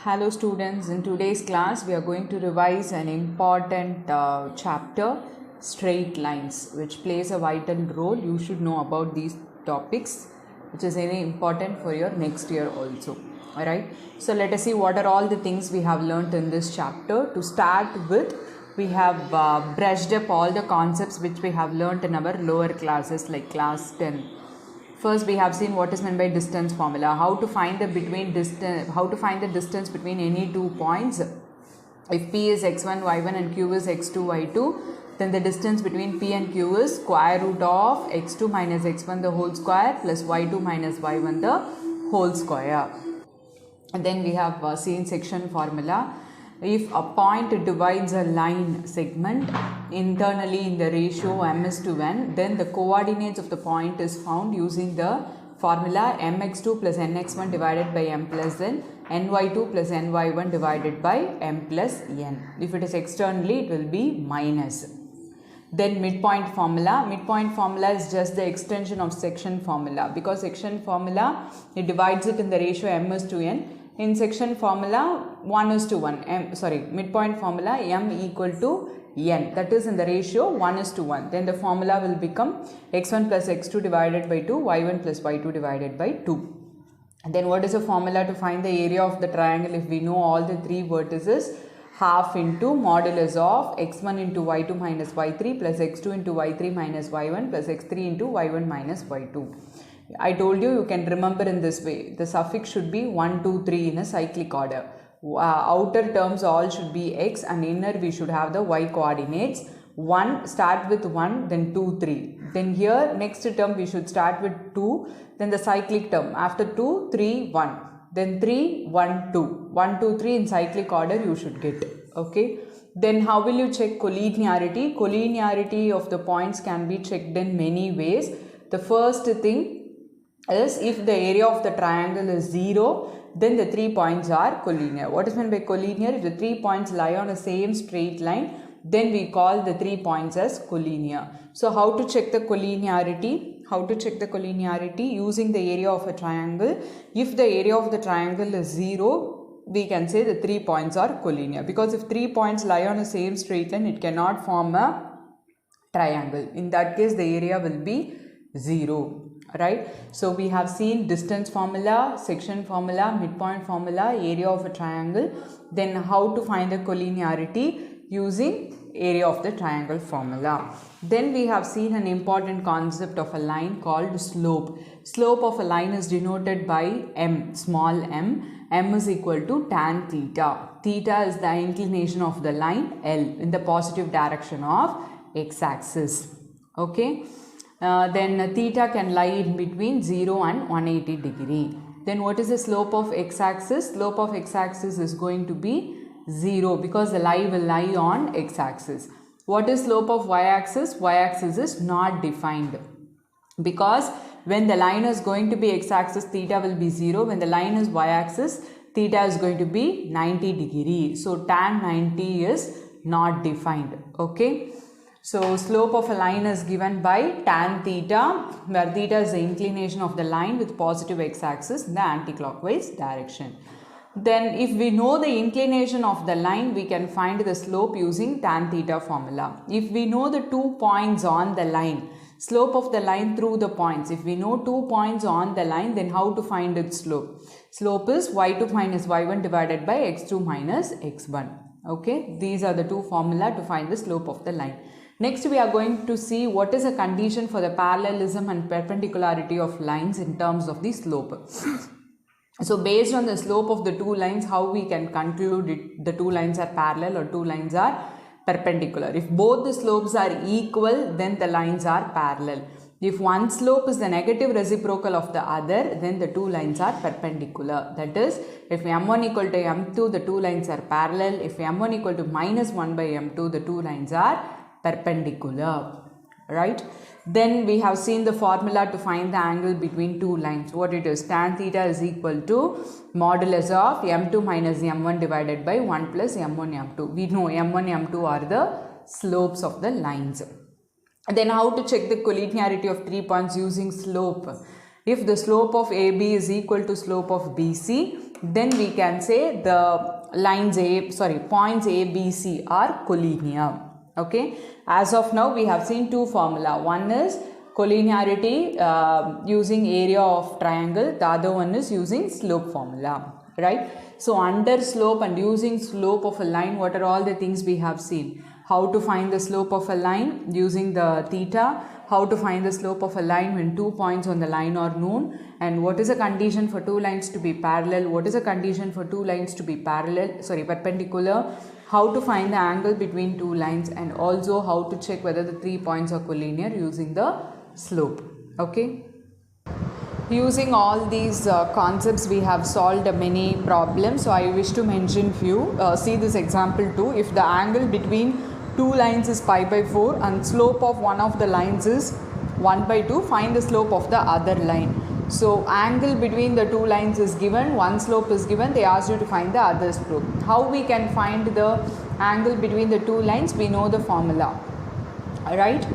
Hello students, in today's class we are going to revise an important chapter, straight lines, which plays a vital role. You should know about these topics, which is very important for your next year also. Alright, so let us see what are all the things we have learnt in this chapter. To start with, we have brushed up all the concepts which we have learnt in our lower classes like class 10. First, we have seen what is meant by distance formula. How to find the distance between any 2 points. If P is x1, y1 and Q is x2, y2, then the distance between P and Q is square root of x2 minus x1 the whole square plus y2 minus y1 the whole square. And then we have seen section formula. If a point divides a line segment internally in the ratio m is to n, then the coordinates of the point is found using the formula mx2 plus nx1 divided by m plus n, ny2 plus ny1 divided by m plus n. If it is externally, it will be minus. Then midpoint formula is just the extension of section formula, because section formula, it divides it in the ratio m is to n. In section formula 1 is to 1, midpoint formula m equal to n, that is in the ratio 1 is to 1. Then the formula will become x1 plus x2 divided by 2, y1 plus y2 divided by 2. And then what is the formula to find the area of the triangle? If we know all the three vertices, half into modulus of x1 into y2 minus y3 plus x2 into y3 minus y1 plus x3 into y1 minus y2. I told you can remember in this way. The suffix should be 1, 2, 3 in a cyclic order. Outer terms all should be x and inner we should have the y coordinates. 1, start with 1, then 2, 3. Then here next term we should start with 2, then the cyclic term. After 2, 3, 1. Then 3, 1, 2. 1, 2, 3 in cyclic order you should get. Okay. Then how will you check collinearity? Collinearity of the points can be checked in many ways. The first thing is if the area of the triangle is 0, then the 3 points are collinear. What is meant by collinear? If the 3 points lie on the same straight line, then we call the 3 points as collinear. So how to check the collinearity? How to check the collinearity? Using the area of a triangle. If the area of the triangle is 0, we can say the 3 points are collinear, because if 3 points lie on the same straight line, it cannot form a triangle. In that case, the area will be 0. Right, so we have seen distance formula, section formula, midpoint formula, area of a triangle. Then how to find the collinearity using area of the triangle formula. Then we have seen an important concept of a line called slope. Slope of a line is denoted by m, small m. M is equal to tan theta. Theta is the inclination of the line L in the positive direction of x-axis. Okay. Then theta can lie in between 0 and 180 degree. Then what is the slope of x-axis? Slope of x-axis is going to be 0, because the line will lie on x-axis. What is slope of y-axis? Y-axis is not defined, because when the line is going to be x-axis, theta will be 0. When the line is y-axis, theta is going to be 90 degree. So tan 90 is not defined. Okay. So slope of a line is given by tan theta, where theta is the inclination of the line with positive x-axis in the anti-clockwise direction. Then if we know the inclination of the line, we can find the slope using tan theta formula. If we know the 2 points on the line, slope of the line through the points. If we know 2 points on the line, then how to find its slope? Slope is y2 minus y1 divided by x2 minus x1. Okay, these are the two formula to find the slope of the line. Next, we are going to see what is a condition for the parallelism and perpendicularity of lines in terms of the slope. So, based on the slope of the two lines, how we can conclude the two lines are parallel or two lines are perpendicular. If both the slopes are equal, then the lines are parallel. If one slope is the negative reciprocal of the other, then the two lines are perpendicular. That is, if m1 equal to m2, the two lines are parallel. If m1 equal to minus 1 by m2, the two lines are perpendicular. Right. Then we have seen the formula to find the angle between two lines. What it is? Tan theta is equal to modulus of m2 minus m1 divided by 1 plus m1 m2. We know m1 m2 are the slopes of the lines. Then how to check the collinearity of 3 points using slope? If the slope of AB is equal to slope of BC, then we can say the points A, B, C are collinear. Okay, as of now we have seen two formula. One is collinearity using area of triangle, the other one is using slope formula, right? So under slope and using slope of a line, what are all the things we have seen? How to find the slope of a line using the theta, how to find the slope of a line when 2 points on the line are known, and what is a condition for two lines to be parallel, what is a condition for two lines to be perpendicular, how to find the angle between two lines, and also how to check whether the 3 points are collinear using the slope. Okay. Using all these concepts, we have solved many problems. So I wish to mention few. See this example too. If the angle between two lines is pi by 4 and slope of one of the lines is 1 by 2, find the slope of the other line. So angle between the two lines is given, one slope is given, they ask you to find the other slope. How we can find the angle between the two lines? We know the formula, right?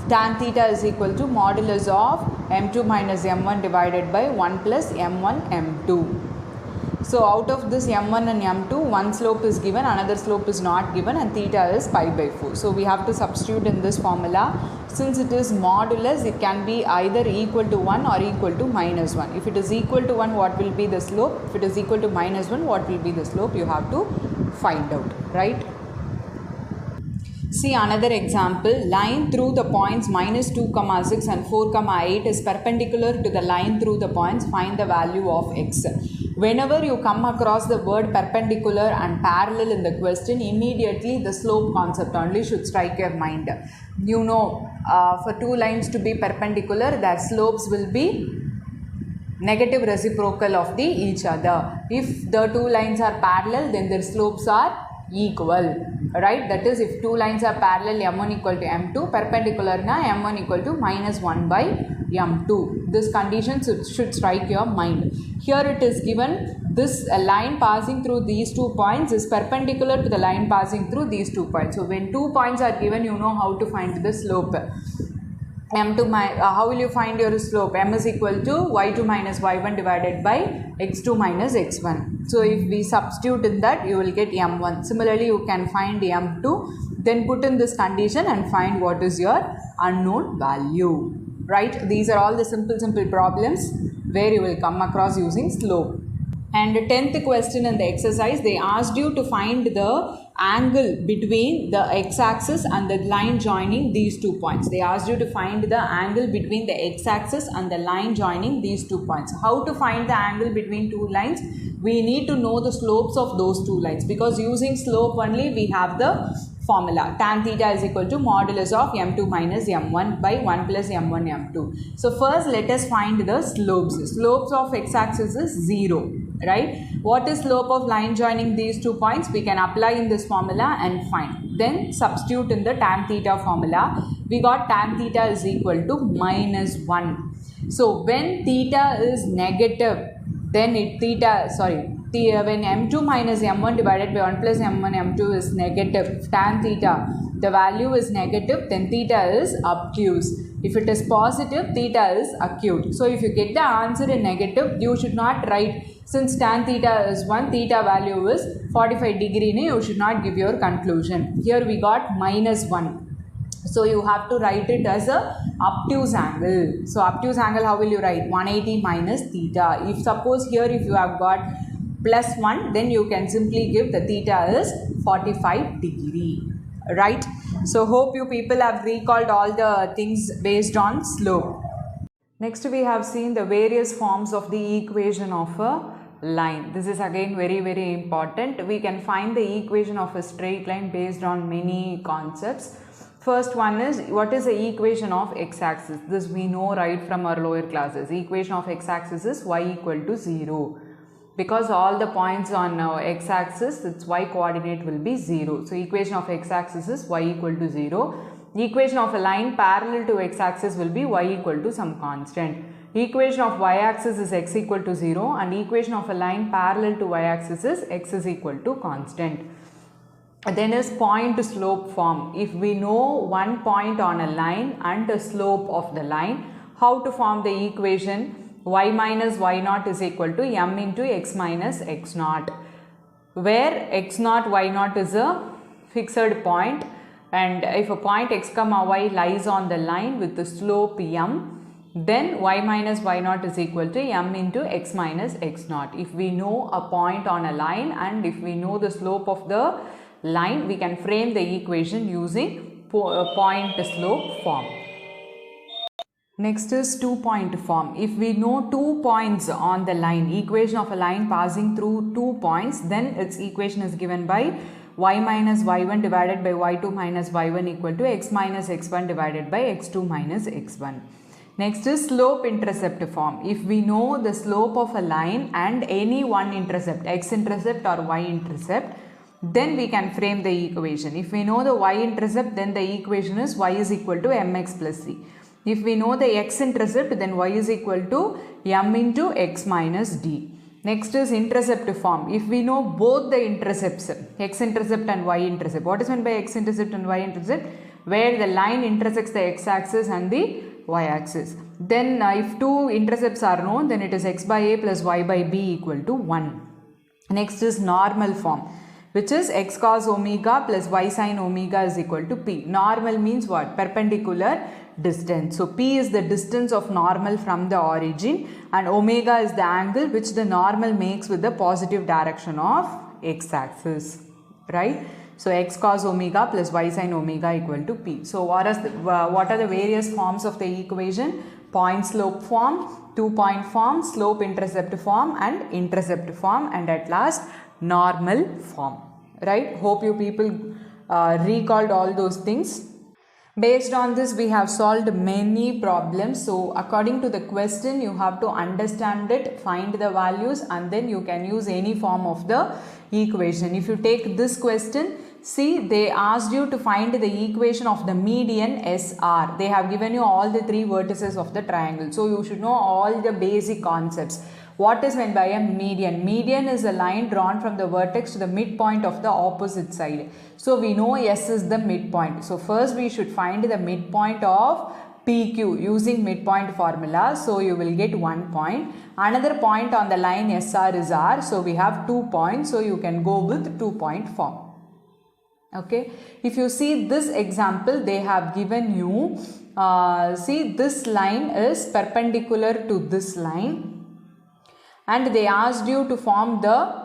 Tan theta is equal to modulus of m2 minus m1 divided by 1 plus m1 m2. So out of this m1 and m2, one slope is given, another slope is not given, and theta is pi by 4. So we have to substitute in this formula. Since it is modulus, it can be either equal to 1 or equal to minus 1. If it is equal to 1, what will be the slope? If it is equal to minus 1, what will be the slope? You have to find out, right? See another example. Line through the points minus 2, 6 and 4, 8 is perpendicular to the line through the points. Find the value of x. Whenever you come across the word perpendicular and parallel in the question, immediately the slope concept only should strike your mind. You know, for two lines to be perpendicular, their slopes will be negative reciprocal of each other. If the two lines are parallel, then their slopes are equal, right? That is, if two lines are parallel, m1 equal to m2, perpendicular na m1 equal to minus 1 by m2. This condition should strike your mind. Here it is given, this line passing through these 2 points is perpendicular to the line passing through these 2 points. So when 2 points are given, you know how to find the slope. How will you find your slope? M is equal to y2 minus y1 divided by x2 minus x1. So if we substitute in that, you will get m1. Similarly, you can find m2, then put in this condition and find what is your unknown value, right? These are all the simple problems where you will come across using slope. And the 10th question in the exercise, they asked you to find the angle between the x-axis and the line joining these 2 points. They asked you to find the angle between the x-axis and the line joining these 2 points. How to find the angle between two lines? We need to know the slopes of those two lines, because using slope only we have the formula. Tan theta is equal to modulus of m2 minus m1 by 1 plus m1 m2. So first let us find the slopes. Slopes of x-axis is 0. Right? What is slope of line joining these 2 points? We can apply in this formula and find. Then substitute in the tan theta formula. We got tan theta is equal to minus 1. So when theta is negative, then when m2 minus m1 divided by 1 plus m1 m2 is negative, tan theta, the value is negative, then theta is obtuse. If it is positive, theta is acute. So if you get the answer in negative, you should not write, since tan theta is 1, theta value is 45 degree, you should not give your conclusion. Here we got minus 1. So you have to write it as a obtuse angle. So obtuse angle, how will you write? 180 minus theta. If suppose here if you have got plus 1, then you can simply give the theta is 45 degree. Right? So hope you people have recalled all the things based on slope. Next we have seen the various forms of the equation of a line. This is again very important. We can find the equation of a straight line based on many concepts. First one is, what is the equation of x-axis? This we know right from our lower classes. Equation of x-axis is y equal to 0. Because all the points on x-axis, its y coordinate will be 0. So equation of x-axis is y equal to 0. Equation of a line parallel to x-axis will be y equal to some constant. Equation of y-axis is x equal to 0, and equation of a line parallel to y-axis is x is equal to constant. Then is point slope form. If we know one point on a line and the slope of the line, how to form the equation? y minus y naught is equal to m into x minus x naught, where x naught y naught is a fixed point, and if a point x comma y lies on the line with the slope m, then y minus y naught is equal to m into x minus x naught. If we know a point on a line and if we know the slope of the line, we can frame the equation using point slope form. Next is 2-point form. If we know 2 points on the line, equation of a line passing through 2 points, then its equation is given by y minus y1 divided by y2 minus y1 equal to x minus x1 divided by x2 minus x1. Next is slope intercept form. If we know the slope of a line and any one intercept, x intercept or y intercept, then we can frame the equation. If we know the y intercept, then the equation is y is equal to mx plus c. If we know the x intercept, then y is equal to m into x minus d. Next is intercept form. If we know both the intercepts, x intercept and y intercept. What is meant by x intercept and y intercept? Where the line intersects the x axis and the y axis. Then if two intercepts are known, then it is x by a plus y by b equal to 1. Next is normal form, which is x cos omega plus y sin omega is equal to p. Normal means what? Perpendicular distance. So p is the distance of normal from the origin and omega is the angle which the normal makes with the positive direction of x axis, right? So x cos omega plus y sin omega equal to p. So what are the various forms of the equation? Point slope form, 2-point form, slope intercept form and intercept form, and at last normal form, right? Hope you people recalled all those things. Based on this, we have solved many problems. So according to the question, you have to understand it, find the values, and then you can use any form of the equation. If you take this question, see, they asked you to find the equation of the median SR. They have given you all the 3 vertices of the triangle. So you should know all the basic concepts. What is meant by a median? Median is a line drawn from the vertex to the midpoint of the opposite side. So we know S is the midpoint. So first we should find the midpoint of PQ using midpoint formula. So you will get 1 point. Another point on the line SR is R. So we have 2 points. So you can go with 2-point form. Okay. If you see this example, they have given you, see, this line is perpendicular to this line. And they asked you to form the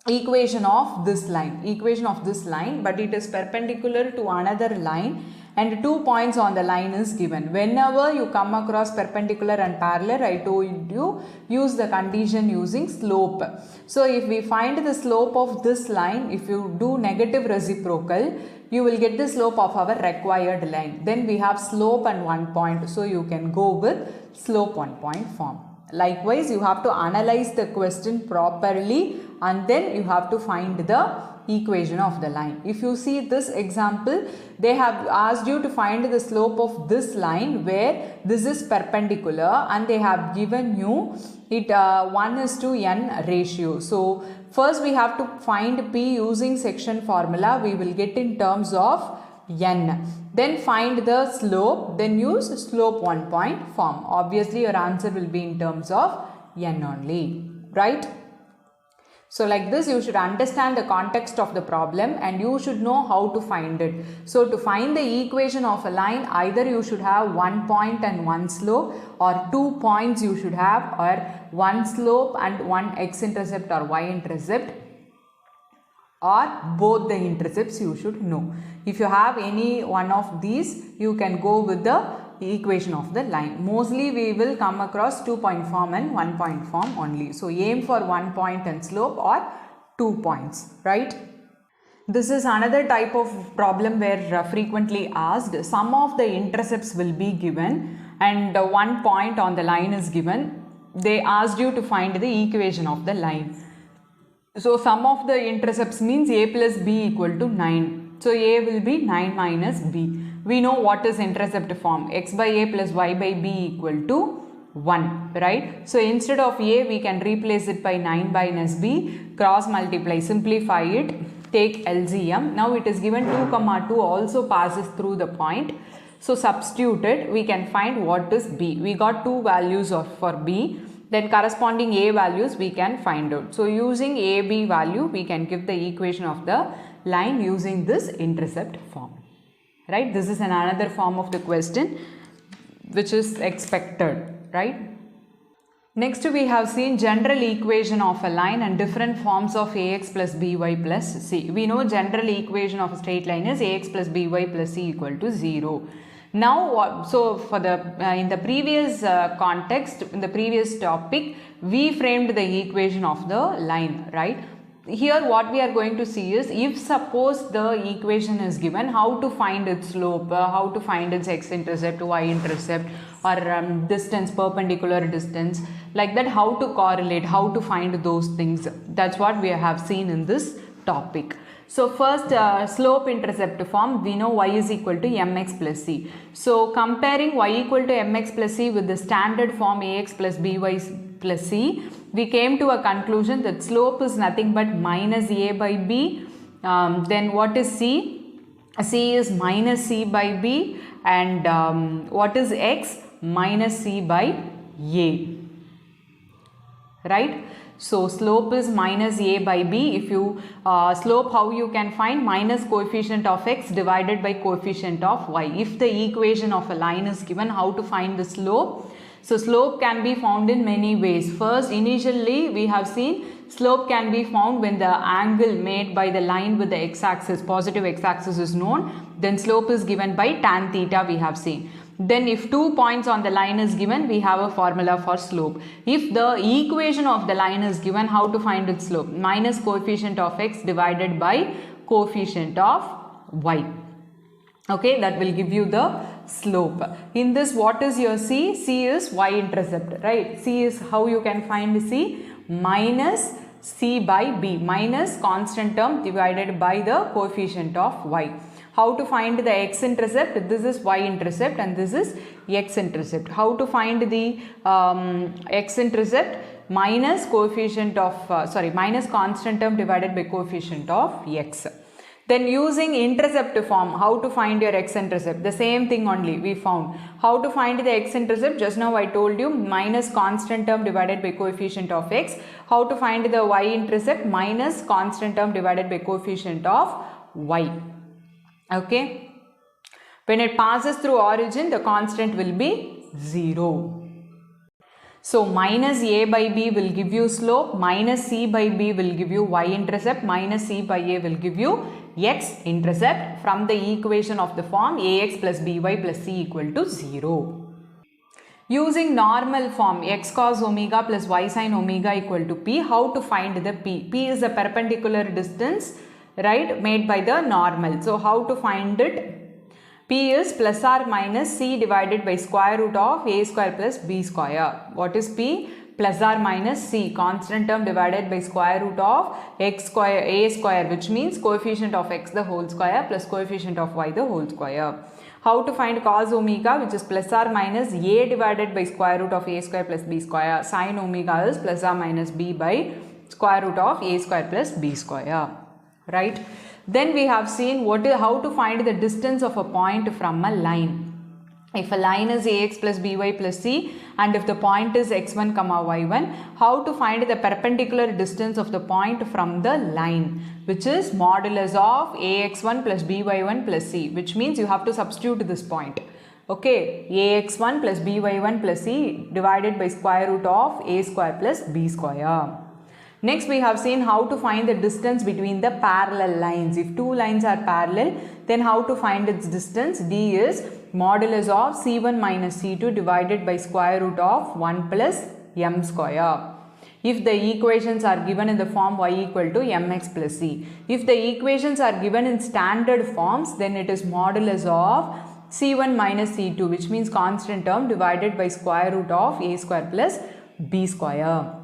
equation of this line, but it is perpendicular to another line and 2 points on the line is given. Whenever you come across perpendicular and parallel, I told you, use the condition using slope. So if we find the slope of this line, if you do negative reciprocal, you will get the slope of our required line. Then we have slope and 1 point, so you can go with slope 1-point form. Likewise, you have to analyze the question properly and then you have to find the equation of the line. If you see this example, they have asked you to find the slope of this line where this is perpendicular and they have given you it 1:n ratio. So first we have to find P using section formula. We will get in terms of n. Then find the slope, then use slope 1-point form. Obviously your answer will be in terms of n only, right? So like this, you should understand the context of the problem and you should know how to find it. So to find the equation of a line, either you should have 1 point and 1 slope, or 2 points you should have, or 1 slope and 1 x-intercept or y-intercept, or both the intercepts you should know. If you have any one of these, you can go with the equation of the line. Mostly we will come across 2-point form and 1-point form only. So aim for 1 point and slope or 2 points, right? This is another type of problem where frequently asked, some of the intercepts will be given and 1 point on the line is given. They asked you to find the equation of the line. So sum of the intercepts means a plus b equal to 9. So a will be 9 minus b. We know what is intercept form. X by a plus y by b equal to 1, right? So instead of a, we can replace it by 9 minus b, cross multiply, simplify it, take LCM. Now it is given 2, 2 also passes through the point. So substitute it, we can find what is b. We got 2 values for b. then corresponding a values we can find out. So using a, b value, we can give the equation of the line using this intercept form, right? This is another form of the question which is expected, right? Next we have seen general equation of a line and different forms of ax plus by plus c. We know general equation of a straight line is ax plus by plus c equal to 0. Now, so for the in the previous context, in the previous topic, we framed the equation of the line, right? Here what we are going to see is, if suppose the equation is given, how to find its slope, how to find its x-intercept, y-intercept, or distance, perpendicular distance, like that, how to correlate, how to find those things. That's what we have seen in this topic. So first, slope intercept form, we know y is equal to mx plus c. So comparing y equal to mx plus c with the standard form ax plus by plus c, we came to a conclusion that slope is nothing but minus a by b. Then what is c? C is minus c by b, and what is x? Minus c by a, right? So slope is minus a by b. If you slope, how you can find? Minus coefficient of x divided by coefficient of y. If the equation of a line is given, how to find the slope? So slope can be found in many ways. First, initially we have seen slope can be found when the angle made by the line with the x-axis, positive x-axis, is known. Then slope is given by tan theta, we have seen. Then if 2 points on the line is given, we have a formula for slope. If the equation of the line is given, how to find its slope? Minus coefficient of x divided by coefficient of y. Okay, that will give you the slope. In this, what is your c? C is y-intercept, right? C is, how you can find c? Minus c by b, minus constant term divided by the coefficient of y. How to find the x-intercept? This is y-intercept and this is x-intercept. How to find the x-intercept? Minus coefficient of, minus constant term divided by coefficient of x. Then using intercept form, how to find your x-intercept? The same thing only we found. How to find the x-intercept? Just now I told you, minus constant term divided by coefficient of x. How to find the y-intercept? Minus constant term divided by coefficient of y. Okay. When it passes through origin, the constant will be 0. So minus a by b will give you slope, minus c by b will give you y-intercept, minus c by a will give you x-intercept from the equation of the form ax plus by plus c equal to 0. Using normal form x cos omega plus y sin omega equal to p, how to find the p? P is the perpendicular distance, right, made by the normal. So how to find it? P is plus or minus c divided by square root of a square plus b square. What is p? Plus or minus c, constant term divided by square root of x square a square, which means coefficient of x the whole square plus coefficient of y the whole square. How to find cos omega, which is plus or minus a divided by square root of a square plus b square. Sin omega is plus or minus b by square root of a square plus b square, right? Then we have seen how to find the distance of a point from a line. If a line is ax plus by plus c, and if the point is x1 comma y1, how to find the perpendicular distance of the point from the line, which is modulus of ax1 plus by1 plus c, which means you have to substitute this point. Okay, ax1 plus by1 plus c divided by square root of a square plus b square. Next, we have seen how to find the distance between the parallel lines. If two lines are parallel, then how to find its distance? D is modulus of c1 minus c2 divided by square root of 1 plus m square. If the equations are given in the form y equal to mx plus c. If the equations are given in standard forms, then it is modulus of c1 minus c2, which means constant term divided by square root of a square plus b square.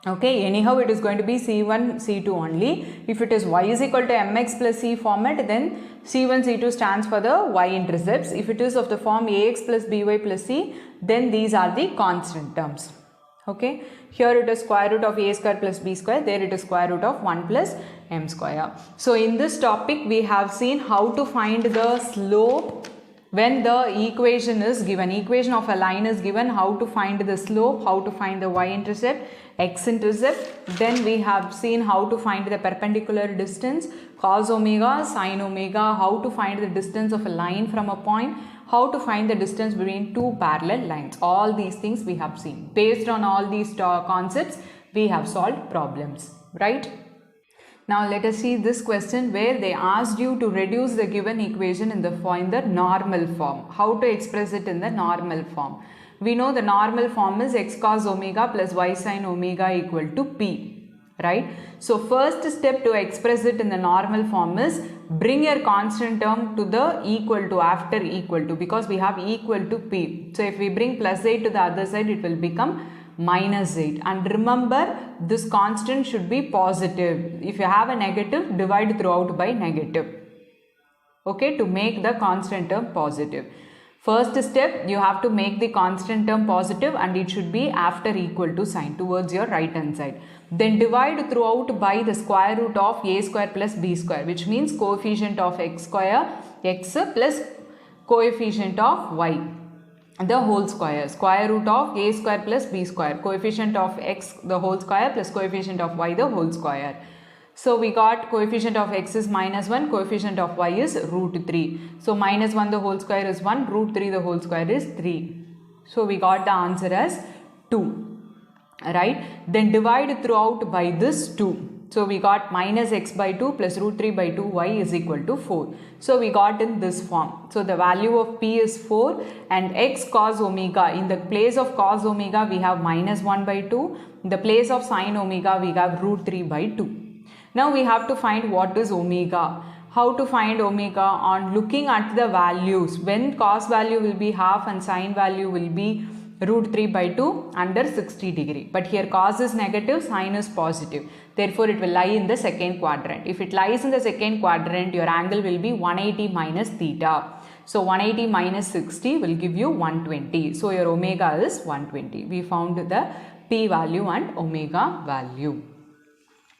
Okay, anyhow it is going to be c1 c2 only. If it is y is equal to mx plus c format, then c1 c2 stands for the y-intercepts. If it is of the form ax plus by plus c, then these are the constant terms. Okay, here it is square root of a square plus b square, there it is square root of 1 plus m square. So in this topic we have seen how to find the slope When the equation is given, equation of a line is given, how to find the slope, how to find the y-intercept, x-intercept, then we have seen how to find the perpendicular distance, cos omega, sin omega, how to find the distance of a line from a point, how to find the distance between two parallel lines. All these things we have seen. Based on all these concepts, we have solved problems, right? Now let us see this question where they asked you to reduce the given equation in the normal form. How to express it in the normal form? We know the normal form is x cos omega plus y sin omega equal to p, right? So first step to express it in the normal form is bring your constant term to the equal to after equal to, because we have equal to p. So if we bring plus 8 to the other side, it will become minus 8, and remember this constant should be positive. If you have a negative, divide throughout by negative, okay, to make the constant term positive. First step, you have to make the constant term positive and it should be after equal to sign towards your right hand side. Then divide throughout by the square root of a square plus b square, which means coefficient of x square, x plus coefficient of y, the whole square, square root of a square plus b square, coefficient of x the whole square plus coefficient of y the whole square. So we got coefficient of x is minus 1, coefficient of y is root 3. So minus 1 the whole square is 1, root 3 the whole square is 3. So we got the answer as 2, right? Then divide throughout by this 2. So we got minus x by 2 plus root 3 by 2 y is equal to 4. So we got in this form. So the value of p is 4 and x cos omega, in the place of cos omega we have minus 1 by 2. In the place of sin omega we have root 3 by 2. Now we have to find what is omega. How to find omega? On looking at the values. When cos value will be half and sin value will be root 3 by 2 under 60 degree. But here cos is negative, sin is positive. Therefore, it will lie in the second quadrant. If it lies in the second quadrant, your angle will be 180 minus theta. So 180 minus 60 will give you 120. So your omega is 120. We found the p value and omega value.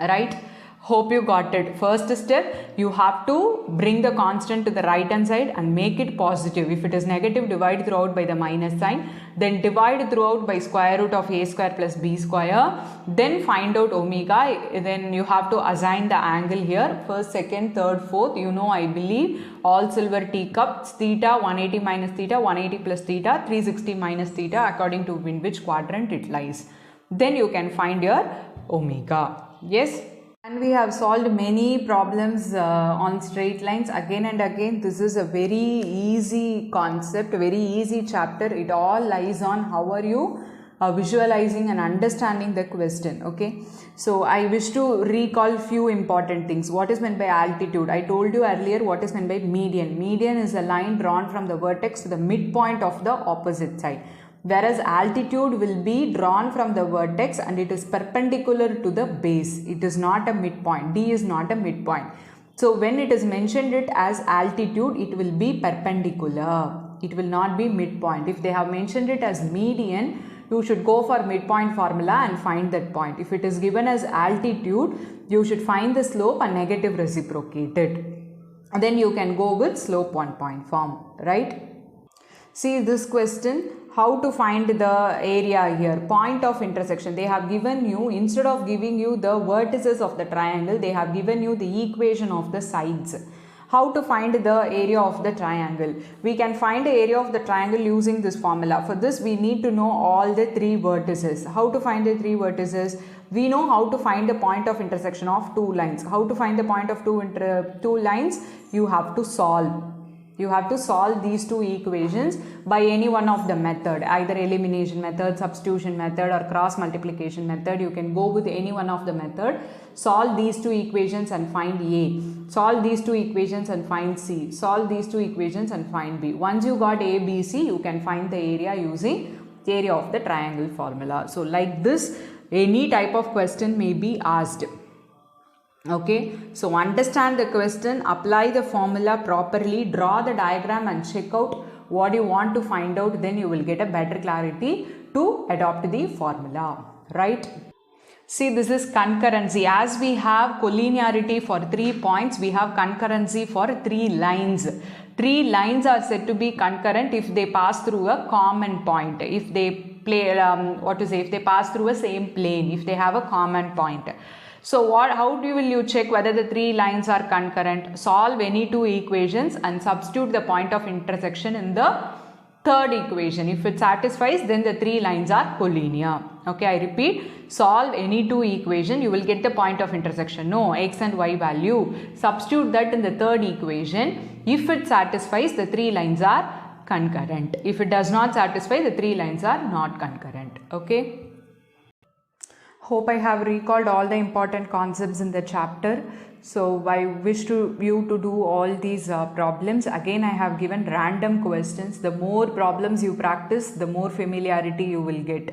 Right? Hope you got it. First step, you have to bring the constant to the right hand side and make it positive. If it is negative, divide throughout by the minus sign. Then divide throughout by square root of a square plus b square. Then find out omega. Then you have to assign the angle here. First, second, third, fourth. You know, I believe all silver teacups. Theta 180 minus theta, 180 plus theta, 360 minus theta, according to in which quadrant it lies. Then you can find your omega. Yes. And we have solved many problems on straight lines again and again. This is a very easy concept, very easy chapter. It all lies on how are you visualizing and understanding the question. Okay, so I wish to recall few important things. What is meant by altitude? I told you earlier what is meant by median. Median is a line drawn from the vertex to the midpoint of the opposite side. Whereas altitude will be drawn from the vertex and it is perpendicular to the base. It is not a midpoint. D is not a midpoint. So when it is mentioned it as altitude, it will be perpendicular. It will not be midpoint. If they have mentioned it as median, you should go for midpoint formula and find that point. If it is given as altitude, you should find the slope and negative reciprocated. And then you can go with slope 1 point form, right? See this question. How to find the area here, point of intersection. They have given you, instead of giving you the vertices of the triangle, they have given you the equation of the sides. How to find the area of the triangle? We can find the area of the triangle using this formula. For this, we need to know all the three vertices. How to find the three vertices? We know how to find the point of intersection of two lines. How to find the point of two lines? You have to solve. You have to solve these two equations by any one of the method, either elimination method, substitution method or cross multiplication method. You can go with any one of the method. Solve these two equations and find A. Solve these two equations and find C. Solve these two equations and find B. Once you got A, B, C, you can find the area using the area of the triangle formula. So like this, any type of question may be asked. Okay, so understand the question, apply the formula properly, draw the diagram and check out what you want to find out. Then you will get a better clarity to adopt the formula, right? See, this is concurrency. As we have collinearity for 3 points, we have concurrency for 3 lines. 3 lines are said to be concurrent if they pass through a common point. If they if they pass through a same plane, if they have a common point. So how will you check whether the 3 lines are concurrent? Solve any 2 equations and substitute the point of intersection in the third equation. If it satisfies, then the 3 lines are collinear. Okay, I repeat, solve any 2 equation, you will get the point of intersection. No, x and y value. Substitute that in the third equation. If it satisfies, the 3 lines are concurrent. If it does not satisfy, the 3 lines are not concurrent. Okay. Hope I have recalled all the important concepts in the chapter. So I wish you to do all these problems. Again, I have given random questions. The more problems you practice, the more familiarity you will get.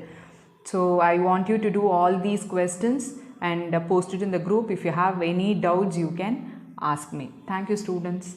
So I want you to do all these questions and post it in the group. If you have any doubts, you can ask me. Thank you, students.